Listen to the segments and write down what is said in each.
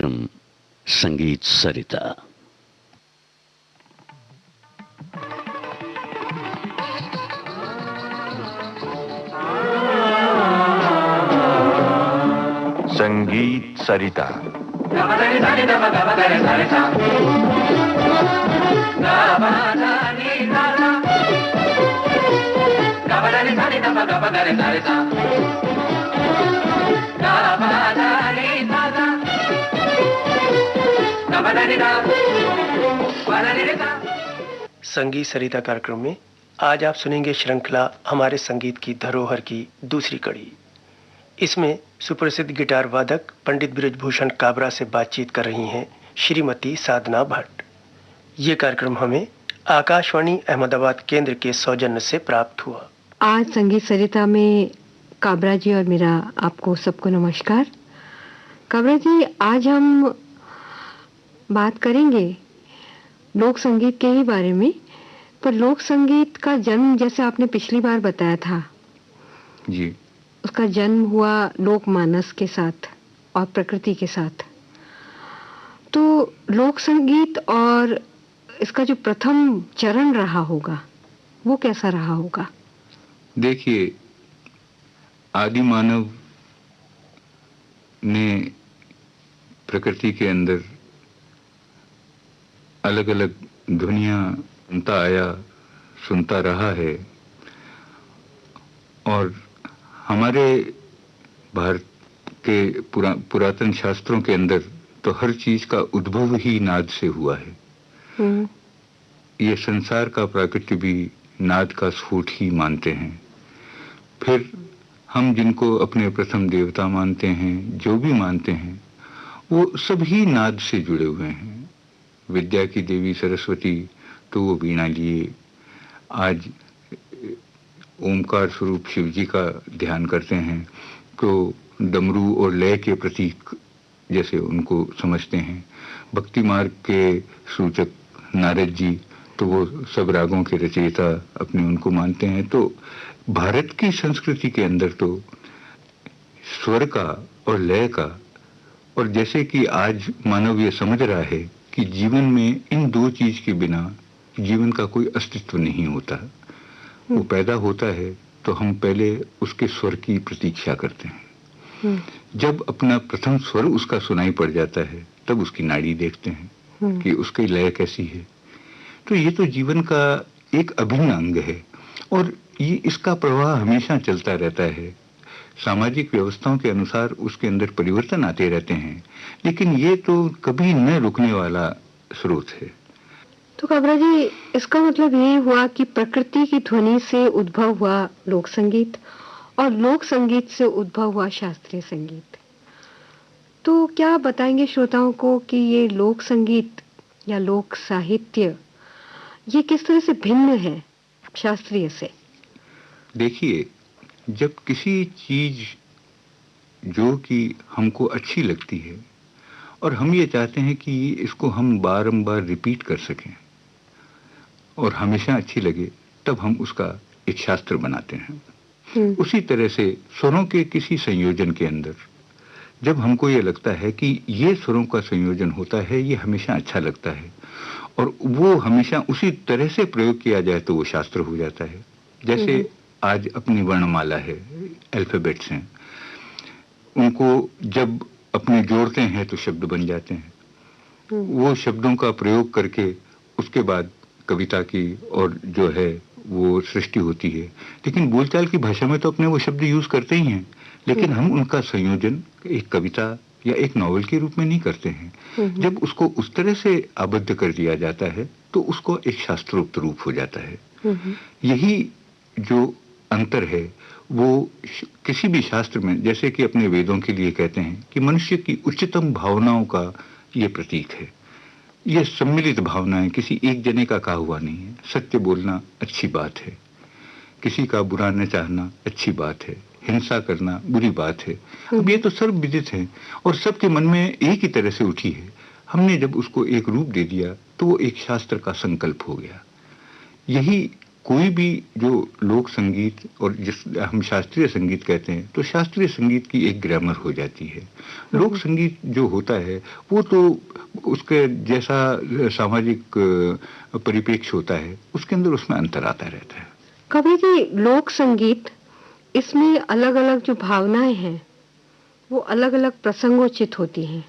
कार्यक्रम संगीत सरिता। संगीत सरिता। संगीत सरिता कार्यक्रम में आज आप सुनेंगे श्रृंखला हमारे संगीत की धरोहर की दूसरी कड़ी। इसमें सुप्रसिद्ध गिटार वादक पंडित बृजभूषण काबरा से बातचीत कर रही हैं श्रीमती साधना भट्ट। ये कार्यक्रम हमें आकाशवाणी अहमदाबाद केंद्र के सौजन्य से प्राप्त हुआ। आज संगीत सरिता में काबरा जी और मेरा आपको सबको नमस्कार। काबरा जी, आज हम बात करेंगे लोक संगीत के ही बारे में, पर लोक संगीत का जन्म जैसे आपने पिछली बार बताया था जी, उसका जन्म हुआ लोकमानस के साथ और प्रकृति के साथ। तो लोक संगीत और इसका जो प्रथम चरण रहा होगा वो कैसा रहा होगा? देखिए, आदि मानव ने प्रकृति के अंदर अलग अलग ध्वनियां सुनता आया, सुनता रहा है, और हमारे भारत के पुरातन शास्त्रों के अंदर तो हर चीज का उद्भव ही नाद से हुआ है। ये संसार का प्राकृत्य भी नाद का स्फुट ही मानते हैं। फिर हम जिनको अपने प्रथम देवता मानते हैं, जो भी मानते हैं, वो सभी नाद से जुड़े हुए हैं। विद्या की देवी सरस्वती तो वो वीणा लिए, आज ओमकार स्वरूप शिव जी का ध्यान करते हैं तो डमरू और लय के प्रतीक जैसे उनको समझते हैं। भक्ति मार्ग के सूचक नारद जी तो वो सब रागों के रचयिता अपने उनको मानते हैं। तो भारत की संस्कृति के अंदर तो स्वर का और लय का, और जैसे कि आज मानव ये समझ रहा है कि जीवन में इन दो चीज के बिना जीवन का कोई अस्तित्व नहीं होता। वो पैदा होता है तो हम पहले उसके स्वर की प्रतीक्षा करते हैं। जब अपना प्रथम स्वर उसका सुनाई पड़ जाता है तब उसकी नाड़ी देखते हैं कि उसकी लय कैसी है। तो ये तो जीवन का एक अभिन्न अंग है और ये इसका प्रवाह हमेशा चलता रहता है। सामाजिक व्यवस्थाओं के अनुसार उसके अंदर परिवर्तन आते रहते हैं, लेकिन ये तो कभी न रुकने वाला स्रोत है। तो काबरा जी, इसका मतलब ये हुआ कि प्रकृति की ध्वनि से उद्भव हुआ लोक संगीत और लोक संगीत से उद्भव हुआ शास्त्रीय संगीत। तो क्या बताएंगे श्रोताओं को कि ये लोक संगीत या लोक साहित्य ये किस तरह से भिन्न है शास्त्रीय से? देखिए, जब किसी चीज जो कि हमको अच्छी लगती है और हम ये चाहते हैं कि इसको हम बारंबार रिपीट कर सकें और हमेशा अच्छी लगे, तब हम उसका एक शास्त्र बनाते हैं। उसी तरह से स्वरों के किसी संयोजन के अंदर जब हमको ये लगता है कि ये स्वरों का संयोजन होता है, ये हमेशा अच्छा लगता है और वो हमेशा उसी तरह से प्रयोग किया जाए तो वो शास्त्र हो जाता है। जैसे आज अपनी वर्णमाला है, अल्फाबेट्स हैं, उनको जब अपने जोड़ते हैं तो शब्द बन जाते हैं। वो शब्दों का प्रयोग करके उसके बाद कविता की और जो है वो सृष्टि होती है। लेकिन बोलचाल की भाषा में तो अपने वो शब्द यूज करते ही हैं, लेकिन हम उनका संयोजन एक कविता या एक नॉवेल के रूप में नहीं करते हैं। जब उसको उस तरह से आबद्ध कर दिया जाता है तो उसको एक शास्त्रोक्त रूप हो जाता है। यही जो अंतर है वो किसी भी शास्त्र में, जैसे कि अपने वेदों के लिए कहते हैं कि मनुष्य की उच्चतम भावनाओं का ये प्रतीक है। ये सम्मिलित भावनाएं, किसी एक जने का कहा हुआ नहीं है। सत्य बोलना अच्छी बात है, किसी का बुरा न चाहना अच्छी बात है, हिंसा करना बुरी बात है। अब ये तो सर्व विदित है और सबके मन में एक ही तरह से उठी है। हमने जब उसको एक रूप दे दिया तो वो एक शास्त्र का संकल्प हो गया। यही कोई भी जो लोक संगीत और जिस हम शास्त्रीय संगीत कहते हैं, तो शास्त्रीय संगीत की एक ग्रामर हो जाती है। लोक संगीत जो होता है वो तो उसके जैसा सामाजिक परिप्रेक्ष्य होता है, उसके अंदर उसमें अंतर आता रहता है। कवि जी, लोक संगीत, इसमें अलग अलग जो भावनाएं हैं वो अलग अलग प्रसंगोचित होती हैं।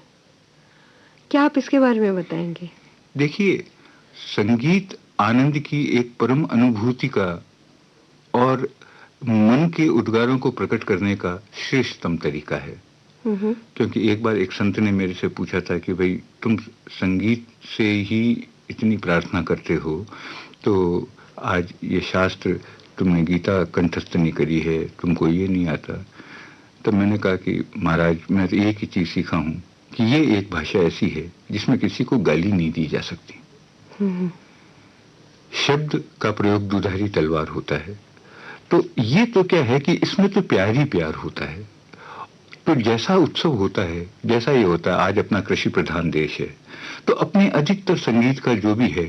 क्या आप इसके बारे में बताएंगे? देखिए, संगीत आनंद की एक परम अनुभूति का और मन के उद्गारों को प्रकट करने का श्रेष्ठतम तरीका है। क्योंकि एक बार एक संत ने मेरे से पूछा था कि भाई, तुम संगीत से ही इतनी प्रार्थना करते हो, तो आज ये शास्त्र, तुमने गीता कंठस्थ नहीं करी है, तुमको ये नहीं आता। तो मैंने कहा कि महाराज, मैं तो एक ही चीज सीखा हूँ कि ये एक भाषा ऐसी है जिसमें किसी को गाली नहीं दी जा सकती। शब्द का प्रयोग दुधारी तलवार होता है। तो ये तो क्या है कि इसमें तो प्यार ही प्यार होता है। तो जैसा उत्सव होता है, जैसा ये होता है, आज अपना कृषि प्रधान देश है, तो अपने अधिकतर संगीत का जो भी है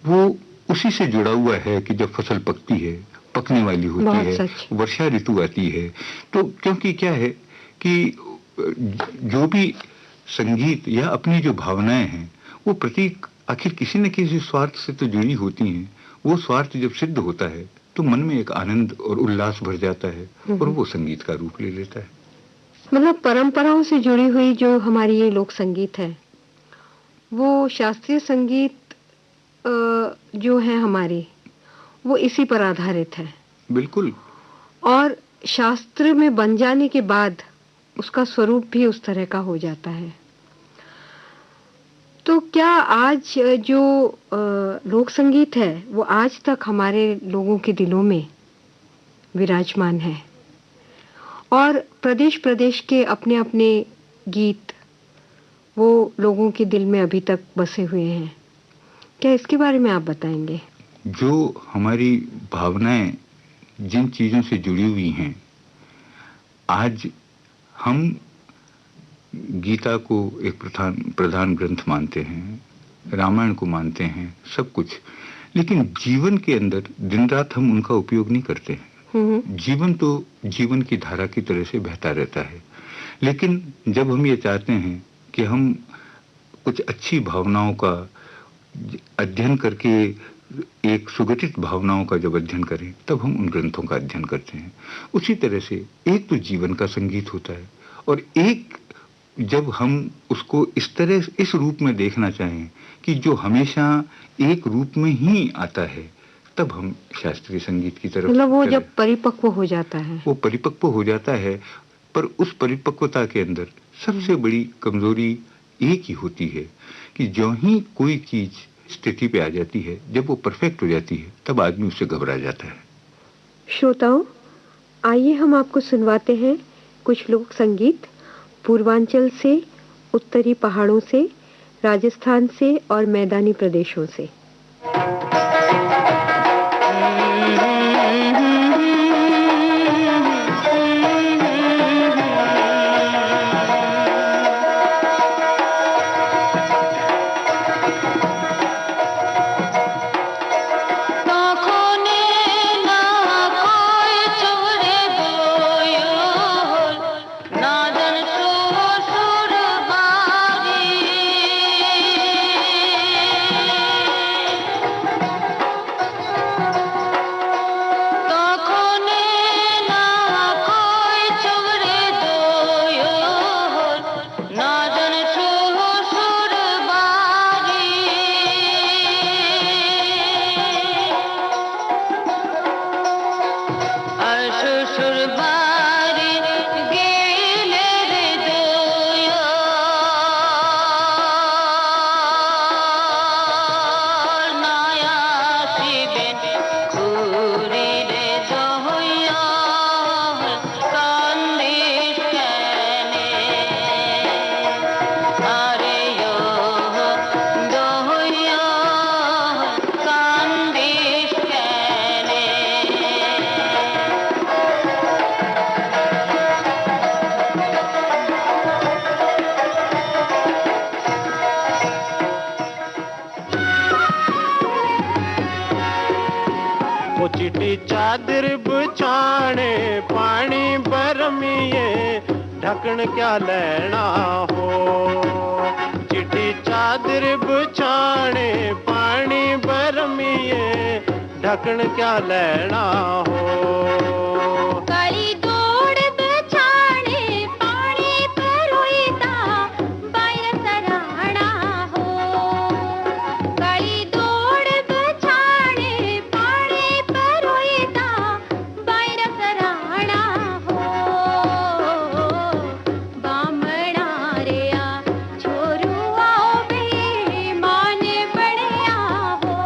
वो उसी से जुड़ा हुआ है कि जब फसल पकती है, पकने वाली होती है, वर्षा ऋतु आती है। तो क्योंकि क्या है कि जो भी संगीत या अपनी जो भावनाएं हैं वो प्रतीक आखिर किसी न किसी स्वार्थ से तो जुड़ी होती हैं। वो स्वार्थ जब सिद्ध होता है तो मन में एक आनंद और उल्लास भर जाता है और वो संगीत का रूप ले लेता है। मतलब परंपराओं से जुड़ी हुई जो हमारी ये लोक संगीत है, वो शास्त्रीय संगीत जो है हमारी, वो इसी पर आधारित है। बिल्कुल। और शास्त्र में बन जाने के बाद उसका स्वरूप भी उस तरह का हो जाता है। तो क्या आज जो लोक संगीत है वो आज तक हमारे लोगों के दिलों में विराजमान है और प्रदेश प्रदेश के अपने अपने गीत वो लोगों के दिल में अभी तक बसे हुए हैं? क्या इसके बारे में आप बताएंगे? जो हमारी भावनाएं जिन चीजों से जुड़ी हुई हैं, आज हम गीता को एक प्रधान ग्रंथ मानते हैं, रामायण को मानते हैं, सब कुछ, लेकिन जीवन के अंदर दिन रात हम उनका उपयोग नहीं करते हैं। जीवन तो जीवन की धारा की तरह से बहता रहता है, लेकिन जब हम ये चाहते हैं कि हम कुछ अच्छी भावनाओं का अध्ययन करके, एक सुगठित भावनाओं का जब अध्ययन करें, तब हम उन ग्रंथों का अध्ययन करते हैं। उसी तरह से एक तो जीवन का संगीत होता है और एक जब हम उसको इस तरह, इस रूप में देखना चाहें कि जो हमेशा एक रूप में ही आता है, तब हम शास्त्रीय संगीत की तरफ, मतलब वो जब परिपक्व हो जाता है, वो परिपक्व हो जाता है। पर उस परिपक्वता के अंदर सबसे बड़ी कमजोरी एक ही होती है कि जो ही कोई चीज स्थिति पे आ जाती है, जब वो परफेक्ट हो जाती है, तब आदमी उससे घबरा जाता है। श्रोताओं, आइए हम आपको सुनवाते हैं कुछ लोक संगीत पूर्वांचल से, उत्तरी पहाड़ों से, राजस्थान से और मैदानी प्रदेशों से। चादर बिछाने पानी भरमिए ढकन क्या लेना हो। चिट्ठी चादर बिछाने पानी भरमिए ढकन क्या लेना हो। काली दौड़ बिछाने पानी परोईता बायर सराहना हो। काली दौड़ बिछाने पानी परोईता बायर सराहना हो। बामणा रेया छोरू आओ बे माने बढ़िया हो।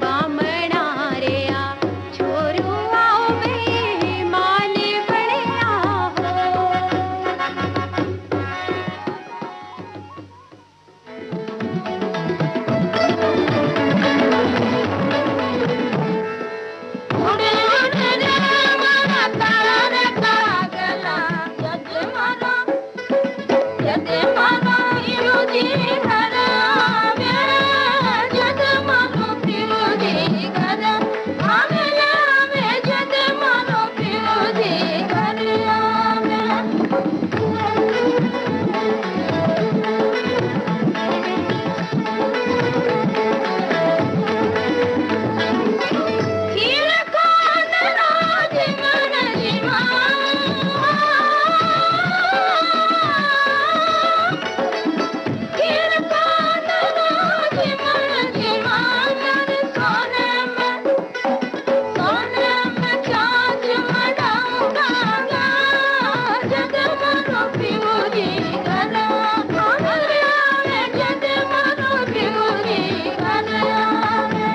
बामणा रेया छोरू आओ बे माने बढ़िया हो। उड़े उड़े रे मारा तारे कागला यदे मारा विरोधी घर आवे। यदे मारो विरोधी घर आवे यदे मारो विरोधी घर आवे। खीर खान राज मन जीवा। खीर खान राज मन जीवा। सोने में चाँच मढ़ाऊंगा जद मरो विरोधी घर आवे। जद मरो विरोधी घर आवे।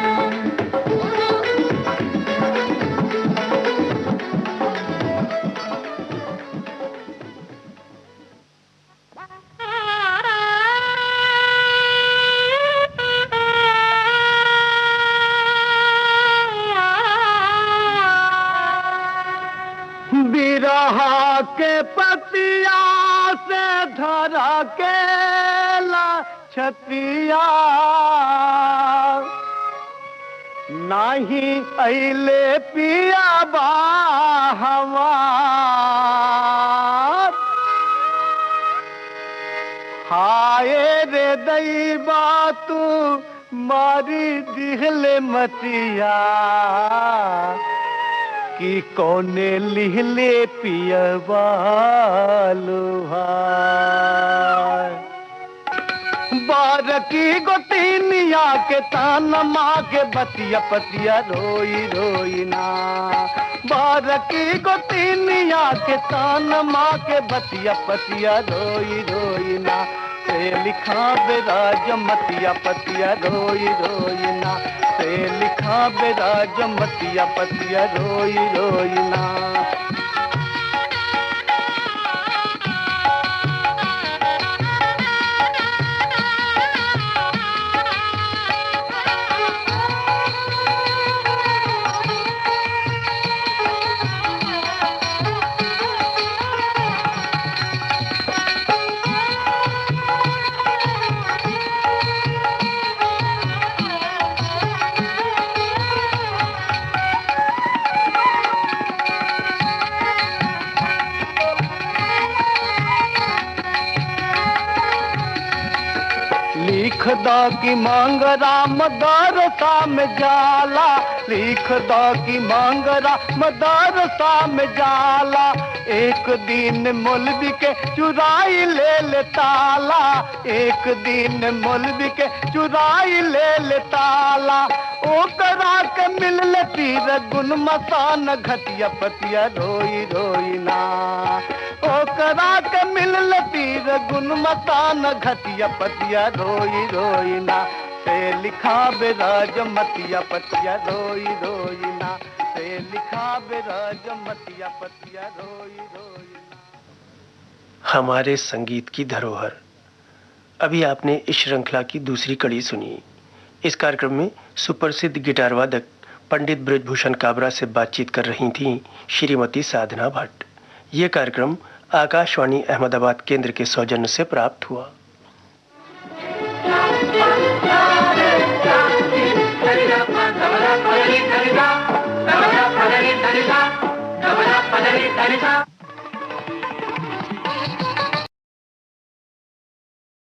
बिरहा के पतिया से धरा के ला छतिया नाही अइले पिया बा हमार। हाय रे दैबा तू मारी दिहले मतिया कि कोने लिहले पियवा लोहार। बारकी गोतिनिया के तान माँ के बतिया पतिया रोई रोई ना। बारकी गोतिनिया के तान माँ के बतिया पतिया रोई रोई ना। से लिखा बेराज मतिया पतिया रोई रोई ना। से लिखा बेराज मतिया पतिया रोई रोई ना। लिख दो कि मांग राम दरसा में जाला। लिख दो कि मांग राम दरसा में जाला। एक दिन मौलवी के चुराई ले ताला। एक दिन मौलवी के चुराई ले ताला। ओ करा के मिल ले तीर गुन मसान घटिया पतिया रोई रोई ना। ओ करा के मिल ले तीर गुन मसान घटिया पतिया रोई रोई ना। से लिखा बेराज मतिया पतिया रोई रोई ना। से लिखा बेराज मतिया पतिया रोई रोई ना। हमारे संगीत की धरोहर। अभी आपने इस श्रृंखला की दूसरी कड़ी सुनी। इस कार्यक्रम में सुप्रसिद्ध गिटार वादक पंडित बृजभूषण काबरा से बातचीत कर रही थीं श्रीमती साधना भट्ट। ये कार्यक्रम आकाशवाणी अहमदाबाद केंद्र के सौजन्य से प्राप्त हुआ। Hare पदरी धनिसा